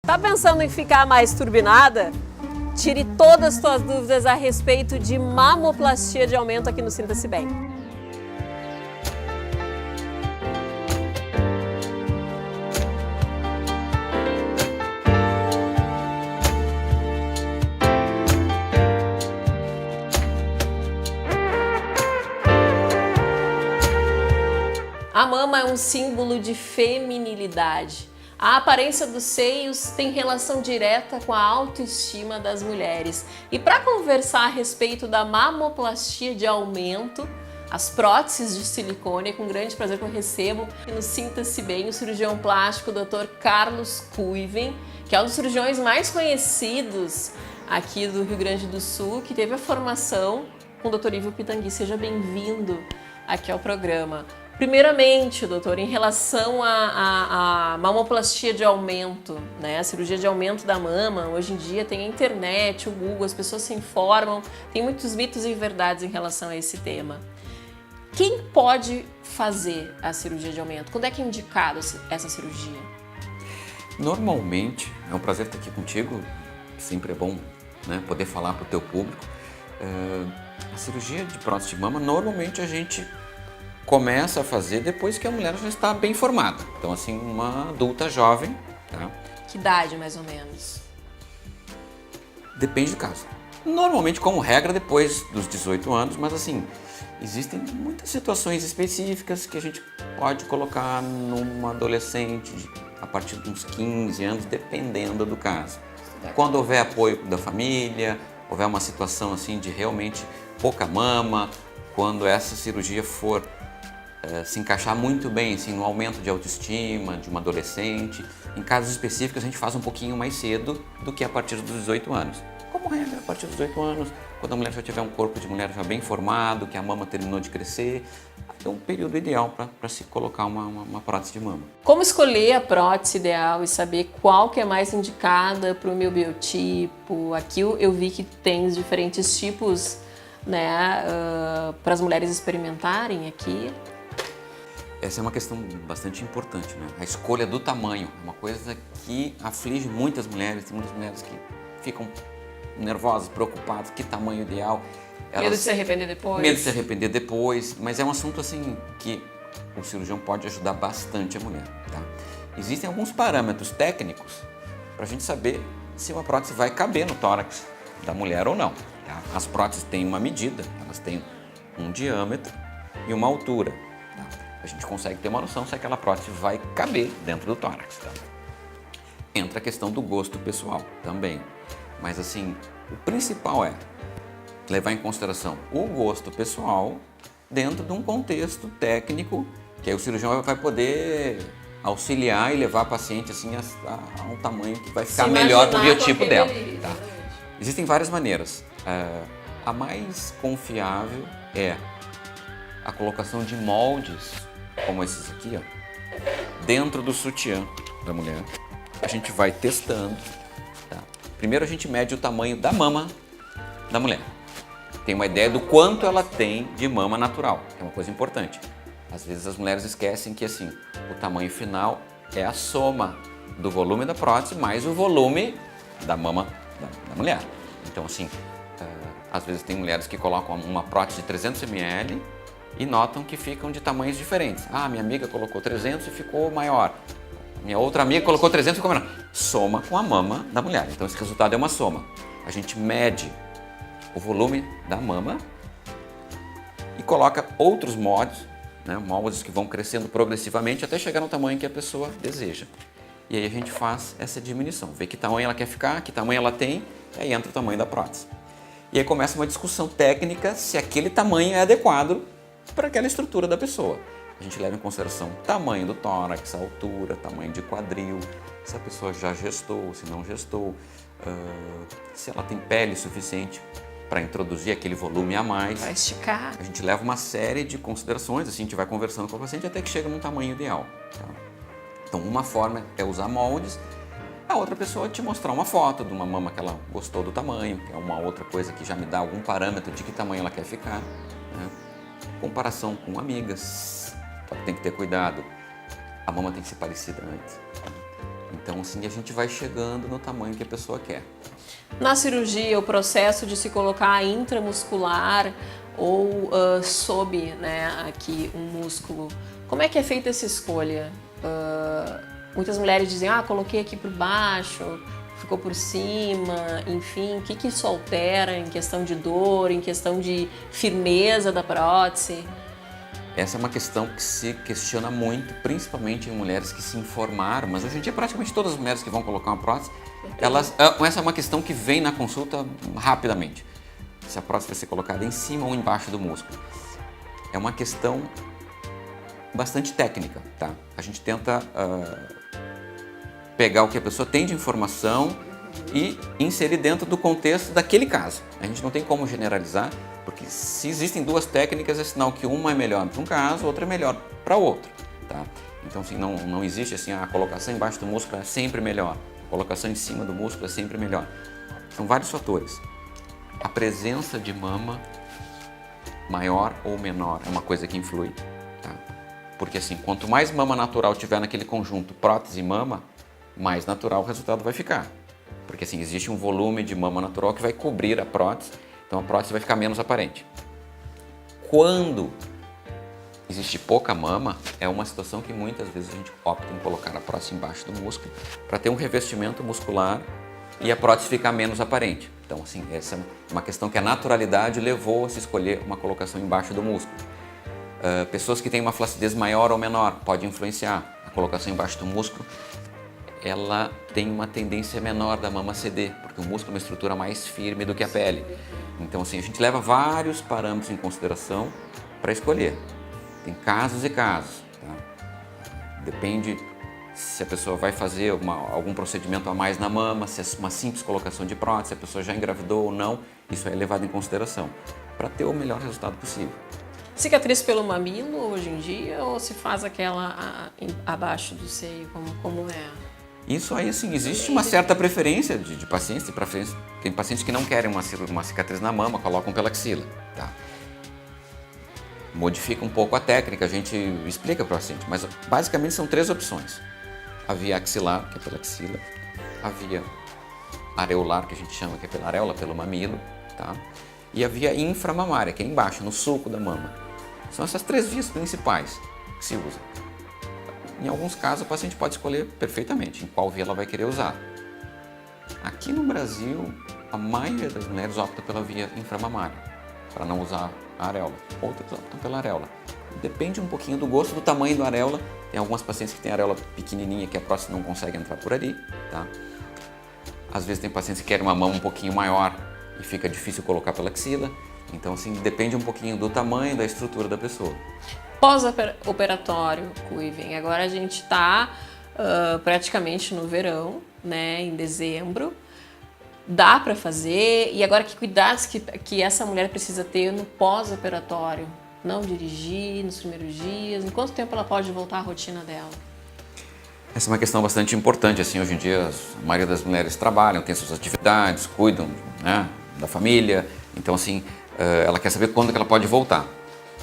Tá pensando em ficar mais turbinada? Tire todas as suas dúvidas a respeito de mamoplastia de aumento aqui no Sinta-se Bem. A mama é um símbolo de feminilidade. A aparência dos seios tem relação direta com a autoestima das mulheres. E para conversar a respeito da mamoplastia de aumento, as próteses de silicone, é com grande prazer que eu recebo e no Sinta-se Bem o cirurgião plástico Dr. Carlos Kuiven, que é um dos cirurgiões mais conhecidos aqui do Rio Grande do Sul, que teve a formação com o Dr. Ivo Pitangui. Seja bem-vindo aqui ao programa. Primeiramente, doutor, em relação à mamoplastia de aumento, né? A cirurgia de aumento da mama, hoje em dia tem a internet, o Google, as pessoas se informam, tem muitos mitos e verdades em relação a esse tema. Quem pode fazer a cirurgia de aumento? Quando é que é indicado essa cirurgia? Normalmente, é um prazer estar aqui contigo, sempre é bom, né, poder falar para o teu público. A cirurgia de prótese de mama, normalmente a gente começa a fazer depois que a mulher já está bem formada. Então, assim, uma adulta jovem, tá? Que idade, mais ou menos? Depende do caso. Normalmente, como regra, depois dos 18 anos, mas assim, existem muitas situações específicas que a gente pode colocar numa adolescente a partir de uns 15 anos, dependendo do caso. Quando houver apoio da família, houver uma situação assim de realmente pouca mama, quando essa cirurgia for se encaixar muito bem assim, no aumento de autoestima de uma adolescente. Em casos específicos a gente faz um pouquinho mais cedo do que a partir dos 18 anos. Como regra, a partir dos 18 anos, quando a mulher já tiver um corpo de mulher já bem formado, que a mama terminou de crescer, é um período ideal para se colocar uma prótese de mama. Como escolher a prótese ideal e saber qual que é mais indicada para o meu biotipo? Aqui eu vi que tem os diferentes tipos, né, para as mulheres experimentarem aqui. Essa é uma questão bastante importante, né? A escolha do tamanho é uma coisa que aflige muitas mulheres. Tem muitas mulheres que ficam nervosas, preocupadas, que tamanho ideal. Medo de se arrepender depois. Medo de se arrepender depois, mas é um assunto assim que o cirurgião pode ajudar bastante a mulher, tá? Existem alguns parâmetros técnicos para a gente saber se uma prótese vai caber no tórax da mulher ou não, tá? As próteses têm uma medida, elas têm um diâmetro e uma altura. A gente consegue ter uma noção se aquela prótese vai caber dentro do tórax, tá? Entra a questão do gosto pessoal também, mas assim, o principal é levar em consideração o gosto pessoal dentro de um contexto técnico, que aí o cirurgião vai poder auxiliar e levar a paciente assim a um tamanho que vai ficar melhor para o biotipo dela, tá? Existem várias maneiras. A mais confiável é a colocação de moldes como esses aqui, ó, dentro do sutiã da mulher. A gente vai testando, tá? Primeiro a gente mede o tamanho da mama da mulher. Tem uma ideia do quanto ela tem de mama natural, que é uma coisa importante. Às vezes as mulheres esquecem que assim, o tamanho final é a soma do volume da prótese mais o volume da mama da mulher. Então assim, às vezes tem mulheres que colocam uma prótese de 300 ml e notam que ficam de tamanhos diferentes. Ah, minha amiga colocou 300 e ficou maior. Minha outra amiga colocou 300 e ficou menor. Soma com a mama da mulher. Então esse resultado é uma soma. A gente mede o volume da mama e coloca outros moldes, né, moldes que vão crescendo progressivamente até chegar no tamanho que a pessoa deseja. E aí a gente faz essa diminuição, vê que tamanho ela quer ficar, que tamanho ela tem, e aí entra o tamanho da prótese. E aí começa uma discussão técnica se aquele tamanho é adequado para aquela estrutura da pessoa. A gente leva em consideração o tamanho do tórax, a altura, tamanho de quadril, se a pessoa já gestou, se não gestou, se ela tem pele suficiente para introduzir aquele volume a mais. Vai esticar. A gente leva uma série de considerações, assim, a gente vai conversando com o paciente até que chega num tamanho ideal, tá? Então, uma forma é usar moldes, a outra pessoa é te mostrar uma foto de uma mama que ela gostou do tamanho, que é uma outra coisa que já me dá algum parâmetro de que tamanho ela quer ficar, né? Comparação com amigas, só que tem que ter cuidado, a mama tem que ser parecida antes. Então, assim, a gente vai chegando no tamanho que a pessoa quer. Na cirurgia, o processo de se colocar intramuscular ou sob, né, aqui um músculo, como é que é feita essa escolha? Muitas mulheres dizem, coloquei aqui por baixo, ficou por cima, enfim, o que isso altera em questão de dor, em questão de firmeza da prótese? Essa é uma questão que se questiona muito, principalmente em mulheres que se informaram, mas hoje em dia praticamente todas as mulheres que vão colocar uma prótese, essa é uma questão que vem na consulta rapidamente. Se a prótese vai ser colocada em cima ou embaixo do músculo. É uma questão bastante técnica, tá? A gente tenta pegar o que a pessoa tem de informação e inserir dentro do contexto daquele caso. A gente não tem como generalizar, porque se existem duas técnicas, é sinal que uma é melhor para um caso, outra é melhor para outro, tá? Então, assim, não existe assim, a colocação embaixo do músculo é sempre melhor, a colocação em cima do músculo é sempre melhor. São vários fatores. A presença de mama maior ou menor é uma coisa que influi, tá? Porque assim, quanto mais mama natural tiver naquele conjunto prótese e mama, mais natural o resultado vai ficar. Porque assim, existe um volume de mama natural que vai cobrir a prótese, então a prótese vai ficar menos aparente. Quando existe pouca mama, é uma situação que muitas vezes a gente opta em colocar a prótese embaixo do músculo para ter um revestimento muscular e a prótese ficar menos aparente. Então assim, essa é uma questão que a naturalidade levou a se escolher uma colocação embaixo do músculo. Pessoas que têm uma flacidez maior ou menor pode influenciar. A colocação embaixo do músculo ela tem uma tendência menor da mama ceder, porque o músculo é uma estrutura mais firme do que a pele. Então, assim, a gente leva vários parâmetros em consideração para escolher. Tem casos e casos, tá? Depende se a pessoa vai fazer algum procedimento a mais na mama, se é uma simples colocação de prótese, se a pessoa já engravidou ou não, isso é levado em consideração, para ter o melhor resultado possível. Cicatriz pelo mamilo hoje em dia ou se faz aquela abaixo do seio, como é? Isso aí, assim, existe uma certa preferência de pacientes, tem pacientes que não querem uma cicatriz na mama, colocam pela axila, tá? Modifica um pouco a técnica, a gente explica para o paciente, mas basicamente são três opções. A via axilar, que é pela axila, a via areolar, que a gente chama, que é pela areola, pelo mamilo, tá? E a via inframamária, que é embaixo, no sulco da mama. São essas três vias principais que se usam. Em alguns casos, o paciente pode escolher perfeitamente em qual via ela vai querer usar. Aqui no Brasil, a maioria das mulheres opta pela via inframamária, para não usar a areola. Outras optam pela areola. Depende um pouquinho do gosto, do tamanho da areola. Tem algumas pacientes que têm areola pequenininha, que a próstata não consegue entrar por ali, tá? Às vezes tem pacientes que querem uma mão um pouquinho maior e fica difícil colocar pela axila. Então, assim, depende um pouquinho do tamanho, da estrutura da pessoa. Pós-operatório, Kuiven. Agora a gente está praticamente no verão, né, em dezembro. Dá para fazer. E agora que cuidados que essa mulher precisa ter no pós-operatório? Não dirigir nos primeiros dias? Em quanto tempo ela pode voltar à rotina dela? Essa é uma questão bastante importante. Assim, hoje em dia, a maioria das mulheres trabalham, tem suas atividades, cuidam, né, da família. Então, assim, ela quer saber quando que ela pode voltar.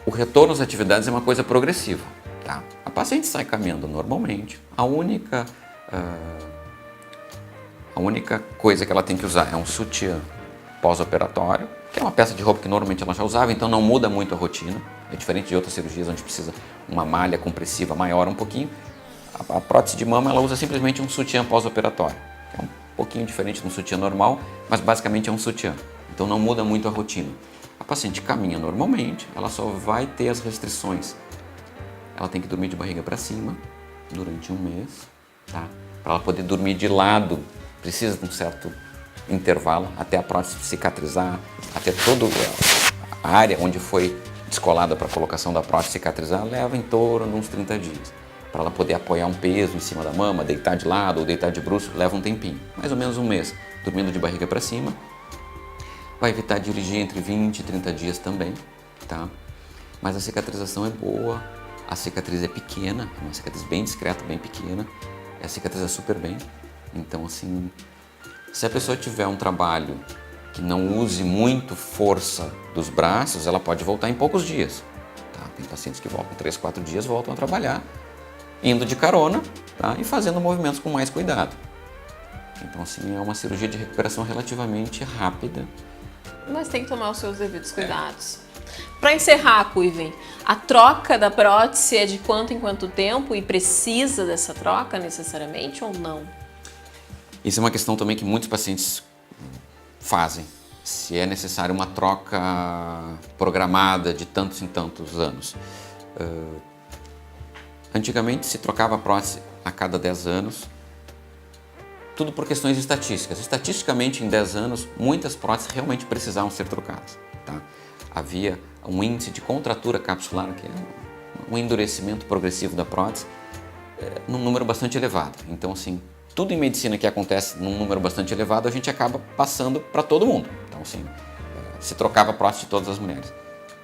O retorno às atividades é uma coisa progressiva, tá? A paciente sai caminhando normalmente. A única coisa que ela tem que usar é um sutiã pós-operatório, que é uma peça de roupa que normalmente ela já usava, então não muda muito a rotina. É diferente de outras cirurgias onde precisa uma malha compressiva maior um pouquinho. A prótese de mama ela usa simplesmente um sutiã pós-operatório. É um pouquinho diferente do sutiã normal, mas basicamente é um sutiã. Então não muda muito a rotina. A paciente caminha normalmente, ela só vai ter as restrições. Ela tem que dormir de barriga para cima durante um mês, tá? Para ela poder dormir de lado, precisa de um certo intervalo até a prótese cicatrizar, até toda a área onde foi descolada para a colocação da prótese cicatrizar, leva em torno de uns 30 dias. Para ela poder apoiar um peso em cima da mama, deitar de lado ou deitar de bruço, leva um tempinho, mais ou menos um mês, dormindo de barriga para cima. Vai evitar dirigir entre 20 e 30 dias também, tá? Mas a cicatrização é boa, a cicatriz é pequena, é uma cicatriz bem discreta, bem pequena, a cicatriza super bem. Então, assim, se a pessoa tiver um trabalho que não use muito força dos braços, ela pode voltar em poucos dias, tá? Tem pacientes que voltam 3, 4 dias, voltam a trabalhar indo de carona, tá? E fazendo movimentos com mais cuidado. Então, assim, é uma cirurgia de recuperação relativamente rápida. Mas tem que tomar os seus devidos cuidados. Para encerrar, Kuiven, a troca da prótese é de quanto em quanto tempo e precisa dessa troca necessariamente ou não? Isso é uma questão também que muitos pacientes fazem. Se é necessário uma troca programada de tantos em tantos anos. Antigamente se trocava a prótese a cada 10 anos, tudo por questões estatísticas. Estatisticamente, em 10 anos, muitas próteses realmente precisavam ser trocadas. Tá? Havia um índice de contratura capsular, que é um endurecimento progressivo da prótese, num número bastante elevado. Então, assim, tudo em medicina que acontece num número bastante elevado, a gente acaba passando para todo mundo. Então, assim, se trocava a prótese de todas as mulheres.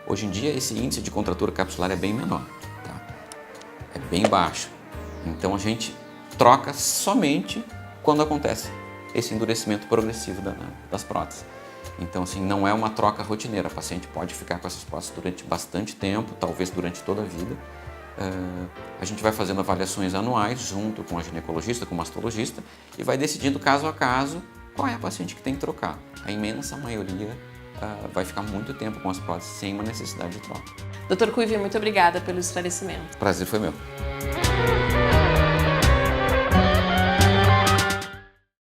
Hoje em dia, esse índice de contratura capsular é bem menor, tá? É bem baixo. Então, a gente troca somente quando acontece esse endurecimento progressivo das próteses. Então, assim, não é uma troca rotineira. A paciente pode ficar com essas próteses durante bastante tempo, talvez durante toda a vida. A gente vai fazendo avaliações anuais junto com a ginecologista, com o mastologista e vai decidindo caso a caso qual é a paciente que tem que trocar. A imensa maioria vai ficar muito tempo com as próteses sem uma necessidade de troca. Dr. Kuiven, muito obrigada pelo esclarecimento. O prazer foi meu.